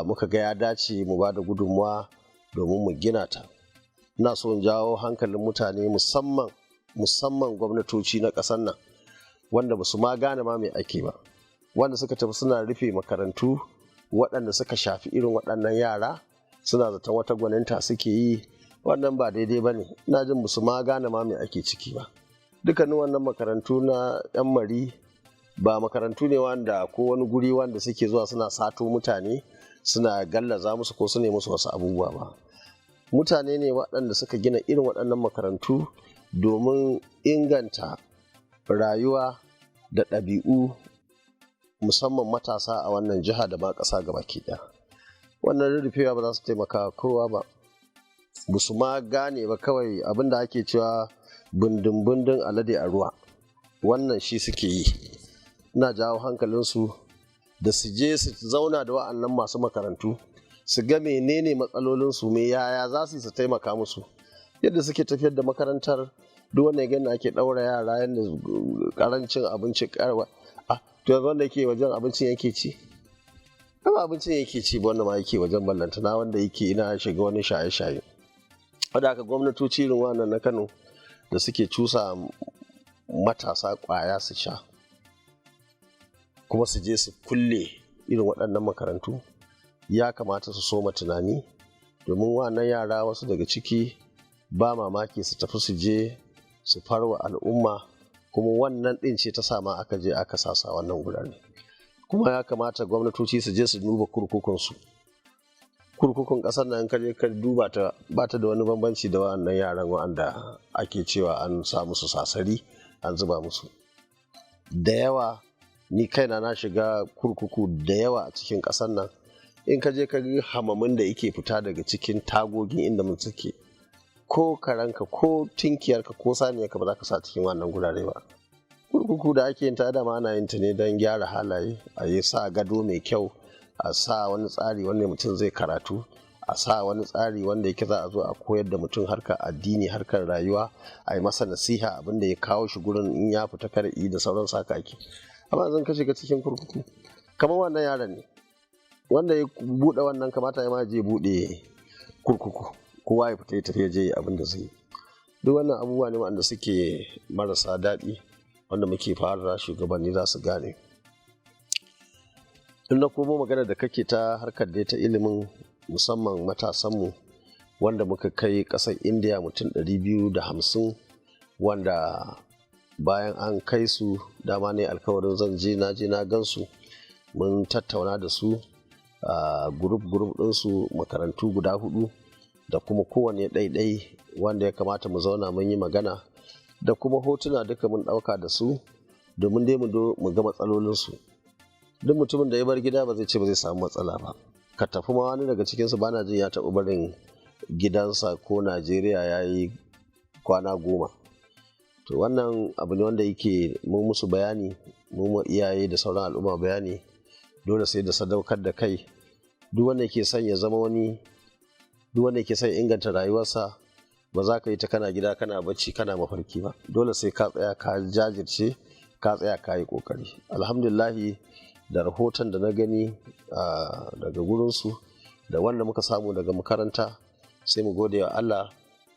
muka ga ya dace mu ba da gudunmawa domin mu gina ta. Ina so in jawo hankalin mutane musamman gwamnatoci na ƙasar nan wanda ba su ma gane ma me ake ba, wanda suka tafi suna rufe makarantu waɗanda suka shafi irin waɗannan yara, suna zaton wata gwaninta suke yi. Wannan ba daidai ba ne. Ina jin ba su ma gane ma me ake ciki ba. Dukkanin wannan makarantu na 'yan mari ba makarantu ne wanda ko wani guri wanda suke zuwa suna sato mutane suna gallaza musu ko su ne musu wasu abubuwa ba. Mutane ne waɗanda suka gina irin waɗannan makarantu domin inganta rayuwa da ɗabi'u musamman matasa a wannan jiha da ma ƙasa gabaki ɗaya. Wannan rurrufewa ba za su taimaka kowa ba. Ba su ma gane ba, kawai abin da ake cewa bindin alade a ruwa, wannan shi suke yi. Ina jawo hankalinsu da su je su zauna da wa'annan masu makarantu su ga menene matsalolinsu, me yaya za su taimaka musu. Yadda suke tafiyar da makarantar, duk wanda ya gani ake ɗaura yara yadda ƙarancin abinci ƙarwa. To yanzu wanda yake wajen abincin yake ci? Ba abincin yake ci ba, wanda ma yake wajen ballantana wanda yake ina shiga wani shaye-shaye. Wadda haka gwamnatoci irin wannan na Kano da suke cusa matasa ƙwaya su sha kuma su je su kulle irin waɗannan makarantu, ya kamata su soma tunani, domin wannan yara wasu daga ciki ba mamaki su tafi su je su farwa al'umma, kuma wannan ɗin ce ta sama aka je aka sasa wannan gurare. Kuma ya kamata gwamnatoci su je su duba kurkukunsu. Kurkukun ƙasar nan ka je ka duba ta, ba ta da wani bambanci da wannan yaran wanda ake cewa an sa musu sasari an zuba musu. Da yawa ni kaina na shiga kurkuku da yawa a cikin ƙasar nan. In ka je ka ga hamamin da yake fita daga cikin tagogin inda mun suke, ko karanka ko tinkiyarka ko saniyarka ba za ka sa cikin wannan gurare ba. Kurkuku da ake yin ta dama ana yin ta ne don gyara halaye, a yi sa gado mai kyau, a sa wani tsari wanda mutum zai karatu, a sa wani tsari wanda yake za a zo a koyar da mutum harkar addini, harkar rayuwa, a yi masa nasiha abin da ya kawo shi gurin in ya fita kar'i da sauran saka ake. Amma zan ka shiga cikin kurkuku kamar wannan yaron ne wanda ya buɗe wannan, kamata ya ma je buɗe kurkuku, kowa ya fita ya tafi ya je abin da zai yi. Duk wannan abubuwa ne wanda suke marasa daɗi, wanda muke fara shugabanni za su gane. In na komo magana da kake ta harkar da ta ilimin, musamman matasanmu wanda muka kai ƙasar Indiya mutum 250, wanda bayan an kai su dama ne alkawarin zan je na gansu, mun tattauna da su a gurup ɗinsu makarantu guda 4 da kuma kowane ɗaiɗai wanda ya kamata mu zauna mun yi magana, da kuma hotuna duka mun ɗauka da su domin dai mu ga matsalolinsu. Duk mutumin da ya bar gida ba zai ce ba zai samu matsala ba. Ka tafi ma wani daga cikinsu ba na jin ya taɓa barin gidansa ko Najeriya ya yi kwana 10. To wannan abu ne wanda yake mun musu bayani, mu iyaye da sauran al'umma bayani, dole sai da sadaukar da kai. Duk wanda yake son ya zama wani, duk wanda yake son inganta rayuwarsa, ba za ka yi ta kana gida kana bacci kana mafarki ba. Dole sai ka tsaya ka jajirce, ka tsaya ka yi ƙoƙari. Alhamdulillahi, da rahoton da na gani daga gurinsu da wanda muka samu daga makaranta, sai mu gode wa Allah,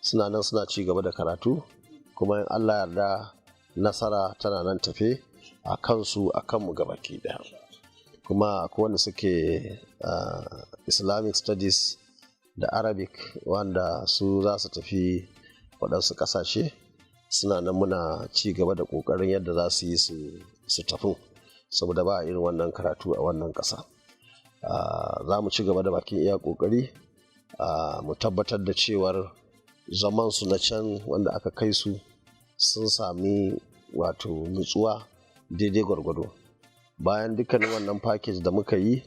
suna nan suna ci gaba da karatu, kuma in Allah yarda nasara tana nan tafe a kansu a kanmu gabaki ɗaya. Kuma akwai wanda suke Islamic studies da Arabic wanda su za su tafi waɗansu ƙasashe, suna nan muna ci gaba da ƙoƙarin yadda za su yi su tafi, saboda ba a irin wannan karatu a wannan ƙasa. Za mu ci gaba da bakin iya ƙoƙari mu tabbatar da cewar zamansu na can wanda aka kai su sun sami wato nutsuwa daidai gwargwado. Bayan dukkanin wannan package da muka yi,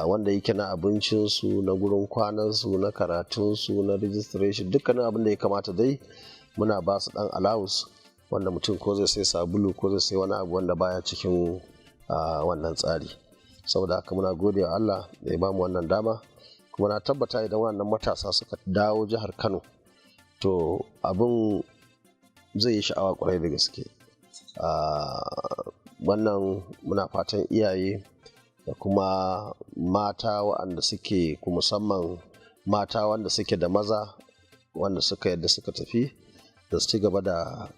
wanda yake na abincinsu, na gurin kwanansu, na karatunsu, na registration, dukkanin abin da ya kamata dai muna ba su ɗan allowance, wanda mutum ko zai sai sabulu ko zai sai wani abu wanda baya cikin wannan tsari. Saboda haka muna gode wa Allah da ya bamu wannan dama, kuma na tabbata idan wannan matasa suka dawo jihar Kano, to abin zai yi sha'awa kwarai da gaske. Wannan muna fatan iyaye da kuma mata waɗanda suke musamman mata wanda suke da maza wanda suka yadda suka tafi da su ci gaba da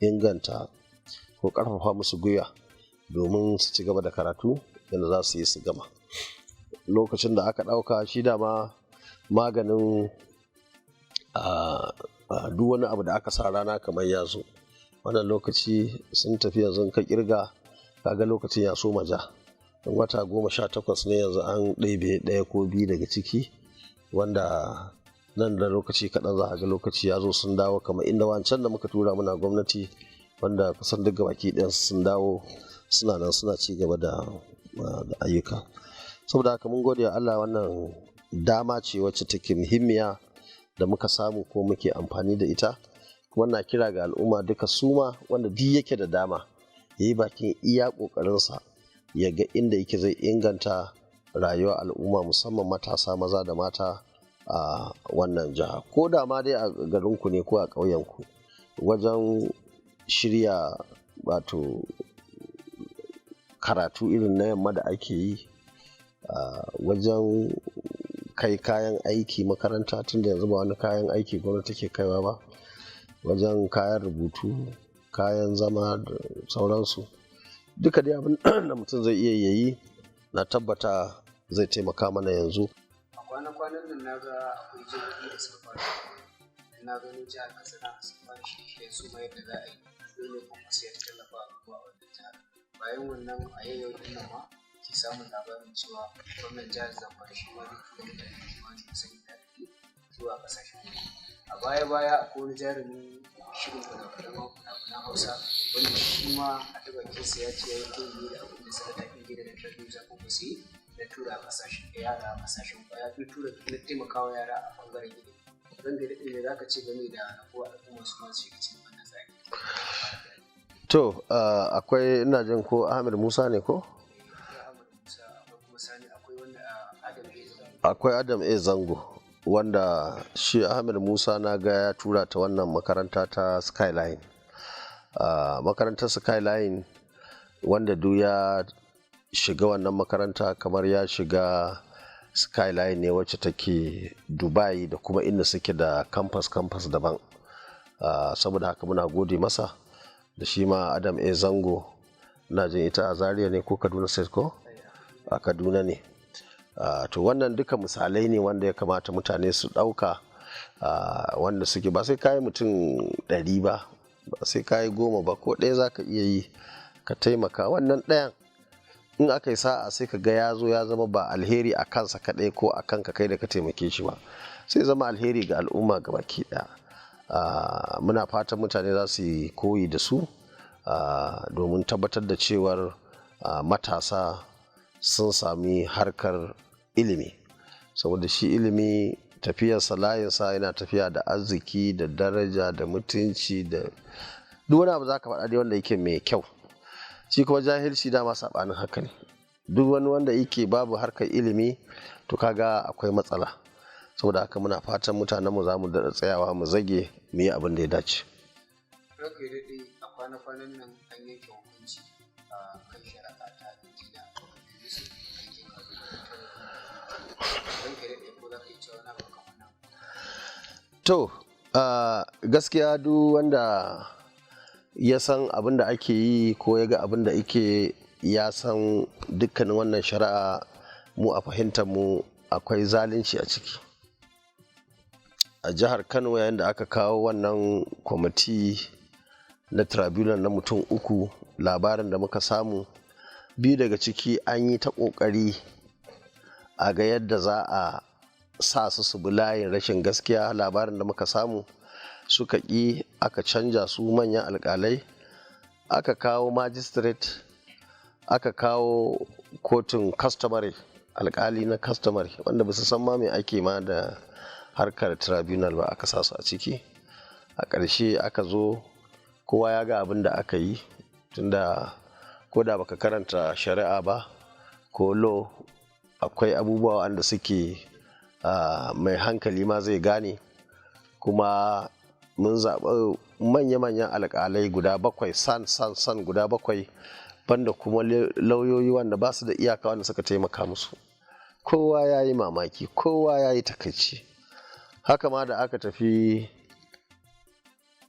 inganta ko ƙarfafa musu gwiwa domin su ci gaba da karatu yadda za su yi su gama. Lokacin da aka ɗauka shi dama maganin duk wani abu da aka sa rana kamar ya zo, wannan lokaci sun tafi yanzu ka kirga kaga lokacin ya so maja, wata 18 ne yanzu an ɗebe 1 ko 2 daga ciki, wanda nan da lokaci kaɗan za a ga lokaci ya zo sun dawo kamar inda wancan da muka tura muna gwamnati wanda kusan duk baki ɗayan sun dawo suna nan suna ci gaba da ayyuka. Saboda haka mun gode wa Allah, wannan dama ce wacce take muhimmiya da muka samu ko muke amfani da ita, kuma na kira ga al'umma duka suma wanda duk yake da dama ya yi bakin iya ƙoƙarinsa ya ga inda yake zai inganta rayuwar al'umma musamman matasa maza da mata a wannan jiha, ko da ma dai a garinku ne ko a ƙauyenku, wajen shirya wato karatu irin na yamma da ake yi, wajen kai kayan aiki makaranta tun da yanzu ba wani kayan aiki gwamnati take kaiwa ba, wajen kayan rubutu, kayan zama da sauransu, duka dai abin da mutum zai iya yayi na tabbata zai taimaka mana yanzu. A kwana-kwanan nan na ga akwai jihohi da suka fara, na gano jihar Katsina sun fara shirye su ma yadda za a yi dole kuma sai ta tallafa a wannan jihar. Bayan wannan a yau din nan ma ke samun labarin cewa gwamnan jihar Zamfara shi ma zai tura mutane kimanin kusan gida 100 zuwa ƙasashen waje. A baya akwai wani jarumi shirin fina-finan Hausa wanda shi ma a ta bakinsa ya ce ya yi koyi da abin da suka tafi gida da tarbiyyar zaɓen ba su yi na tura ƙasashen yara a ƙasashen kwaya, na tura na taimakawa yara a ɓangaren ilimi. Don da daɗe ne za ka ce game da rabuwa al'umma su masu shiga cikin wannan tsari. To akwai ina jin ko Ahmed Musa ne ko? Akwai Adam A. Zango wanda shi Ahmed Musa na ga ya tura ta wannan makaranta ta Skyline. Makarantar Skyline wanda duk ya shiga wannan makaranta kamar ya shiga Skyline ne wacce take Dubai da kuma inda suke da campus daban. Saboda haka muna gode masa da shi ma Adam A. Zango, na jin ita a Zaria ne ko Kaduna State ko? A Kaduna ne. To wannan duka misalai ne wanda ya kamata mutane su ɗauka, wanda suke ba sai kayi mutum 100 ba sai kayi 10 ba, ko ɗaya za ka iya yi ka taimaka. Wannan ɗayan in aka yi sa'a sai ka ga ya zo ya zama ba alheri a kansa kaɗai ko a kanka kai da ka taimake shi ba, sai zama alheri ga al'umma gabaki ɗaya. Muna fatan mutane za su yi koyi da su domin tabbatar da cewar matasa sun sami harkar ilimi, saboda shi ilimi tafiyarsa layinsa yana tafiya da arziki da daraja da mutunci da duk wani abu za ka faɗa dai wanda yake mai kyau. Shi kuma jahilci dama saɓanin haka ne, duk wani wanda yake babu harkar ilimi to kaga akwai matsala. Saboda haka muna fatan mutanenmu za mu daɗa tsayawa mu zage mu yi abin da ya dace. Ranka ya daɗe, a kwana-kwanan nan an yanke hukunci a kan shari'a ta Argentina a kan Yusuf aikin Kano. Ranka ya daɗe, ko za ka yi cewa na baka wannan? To gaskiya duk wanda ya san abin da ake yi ko ya ga abin da ake, ya san dukkanin wannan shari'a mu a fahimtar mu akwai zalunci a ciki. A jihar Kano yayin da aka kawo wannan kwamiti na tribunal na mutum 3, labarin da muka samu 2 daga ciki an yi ta ƙoƙari a ga yadda za a sa su bi layin rashin gaskiya. Labarin da muka samu suka ƙi, aka canja su manyan alƙalai, aka kawo magistrate, aka kawo kotun customary, alƙali na customary wanda ba su san ma me ake ma da harkar tribunal ba, aka sa su a ciki. A ƙarshe aka zo kowa ya ga abin da aka yi, tunda ko da baka karanta shari'a ba ko law, akwai abubuwa wanda suke mai hankali ma zai gane. Kuma mun zaɓi manya-manyan alƙalai guda 7, san guda 7 banda kuma lauyoyi wanda ba su da iyaka wanda suka taimaka musu. Kowa ya yi mamaki, kowa ya yi takaici. Haka ma da aka tafi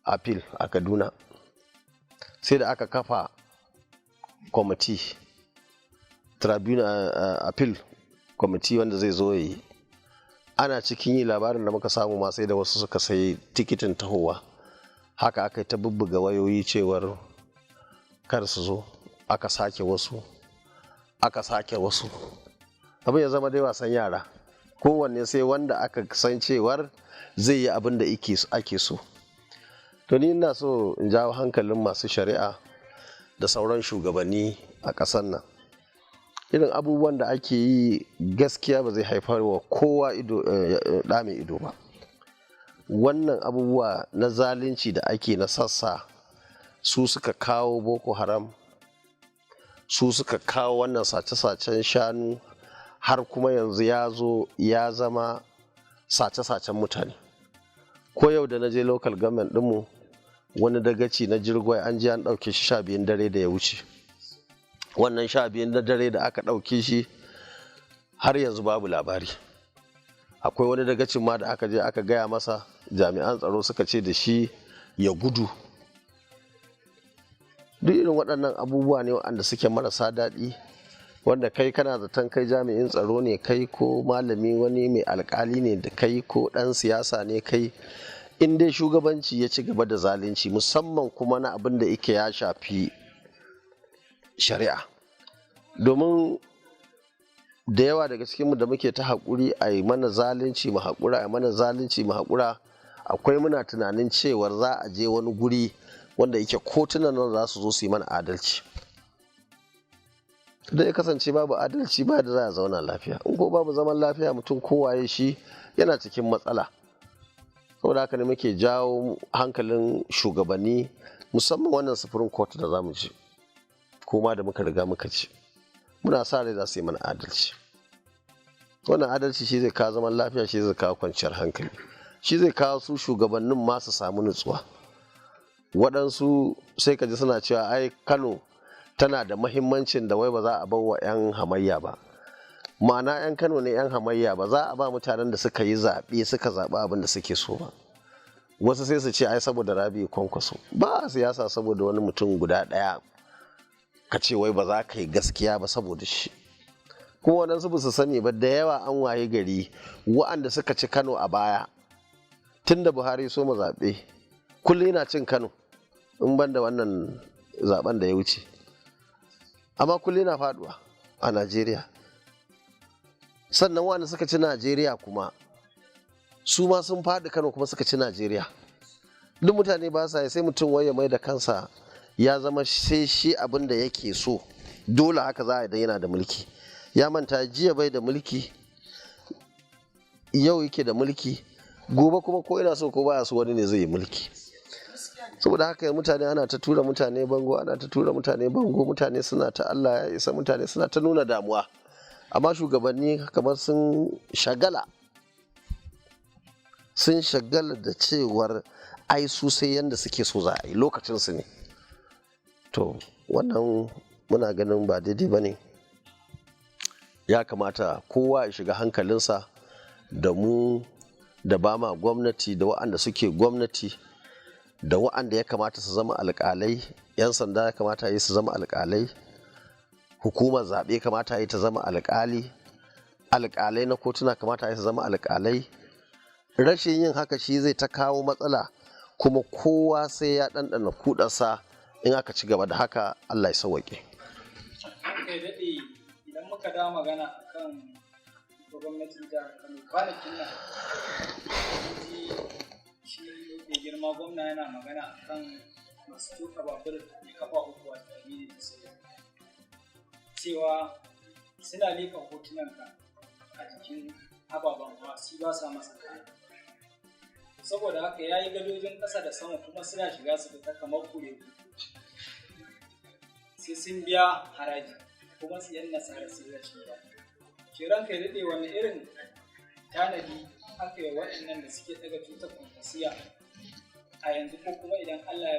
appeal a Kaduna, sai da aka kafa kwamiti, tribunal appeal kwamiti wanda zai zo ya yi. Ana cikin yi labarin da muka samu ma sai da wasu suka sayi tikitin tahowa. Haka aka yi ta bubbuga wayoyi cewar kar su zo, aka sake wasu, aka sake wasu. Abin ya zama dai wasan yara, kowanne sai wanda aka san cewar zai yi abin da ake so. To ni ina so in jawo hankalin masu shari'a da sauran shugabanni a ƙasar nan. Irin abubuwan da ake yi gaskiya ba zai haifar wa kowa ɗa mai ido ba. Wannan abubuwa na zalunci da ake na sassa su suka kawo Boko Haram, su suka kawo wannan sace-sacen shanu, har kuma yanzu ya zo ya zama sace-sacen mutane. Ko yau da na je local government ɗinmu, wani dagaci na Jirgwai an je an ɗauke shi 12 dare da ya wuce. Wannan 12 na dare da aka ɗauke shi har yanzu babu labari. Akwai wani dagacin ma da aka je aka gaya masa, jami'an tsaro suka ce da shi ya gudu. Duk irin waɗannan abubuwa ne waɗanda suke marasa daɗi, wanda kai kana zaton kai jami'in tsaro ne kai, ko malami wani mai alkali ne da kai, ko ɗan siyasa ne kai. In dai shugabanci ya ci gaba da zalunci, musamman kuma na abin da yake ya shafi shari'a. Domin da yawa daga cikinmu da muke ta haƙuri a yi mana zalunci mu haƙura, a yi mana zalunci mu haƙura, akwai muna tunanin cewar za a je wani guri wanda yake kotunan nan za su zo su yi mana adalci. Da ya kasance babu adalci ba da za a zauna lafiya. In ko babu zaman lafiya, mutum kowaye shi yana cikin matsala. Saboda haka ne muke jawo hankalin shugabanni, musamman wannan Supreme Court da za mu ci, kuma da muka riga muka ci. Muna sa rai za su yi mana adalci. Wannan adalci shi zai kawo zaman lafiya, shi zai kawo kwanciyar hankali, shi zai kawo su shugabannin ma su samu nutsuwa. Waɗansu sai ka ji suna cewa ai Kano tana da mahimmancin da wai ba za a bar wa 'yan hamayya ba. Ma'ana 'yan Kano ne 'yan hamayya, ba za a ba mutanen da suka yi zaɓe suka zaɓi abin da suke so ba. Wasu sai su ce ai saboda Rabi Kwankwaso. Ba a siyasa saboda wani mutum guda ɗaya ka ce wai ba za ka yi gaskiya ba saboda shi. Kuma waɗansu ba su sani ba, da yawa an waye gari wa'anda suka ci Kano a baya, tun da Buhari so mu zaɓe, kullum yana cin Kano, in ban da wannan zaɓen da ya wuce. Amma kullum yana faɗuwa a Najeriya. Sannan wa'anda suka ci Najeriya kuma su ma sun faɗi Kano kuma suka ci Najeriya. Duk mutane ba sa yi, sai mutum wai ya mai da kansa ya zama sai shi abin da yake so, dole haka za a idan yana da mulki. Ya manta jiya bai da mulki, yau yake da mulki, gobe kuma ko ina so ko baya so wani ne zai yi mulki. Saboda haka mutane ana ta tura mutane bango, ana ta tura mutane bango, mutane suna ta Allah ya isa, mutane suna ta nuna damuwa. Amma shugabanni kamar sun shagala da cewar ai su sai yanda suke so za a yi, lokacinsu ne. To wannan muna ganin ba daidai ba ne. Ya kamata kowa ya shiga hankalinsa, da mu da ba ma gwamnati, da wa'anda suke gwamnati, da wa'anda ya kamata su zama alƙalai. 'Yan sanda ya kamata yi su zama alƙalai, hukumar zaɓe kamata yi ta zama alƙali, alƙalai na kotuna kamata yi su zama alƙalai. Rashin yin haka shi zai ta kawo matsala, kuma kowa sai ya ɗanɗana kuɗarsa in aka ci gaba da haka. Allah ya sauwaƙe. Idan muka da magana akan gwamnatin jihar Kano, kwanakin nan shi mai girma gwamna yana magana akan masu tuka babur mai kafa uku a tarihi da sauran, cewa suna leƙa hotunanka a jikin ababen hawa, su ba sa masa kaya. Saboda haka ya yi gadojin ƙasa da sama kuma suna shiga su fita kamar kure, sai sun biya haraji kuma su yan nasara su rashin ba. Kiran kai daɗe wani irin tanadi aka yi waɗannan da suke daga tutar kwankwasiya a yanzu, ko kuma idan Allah ya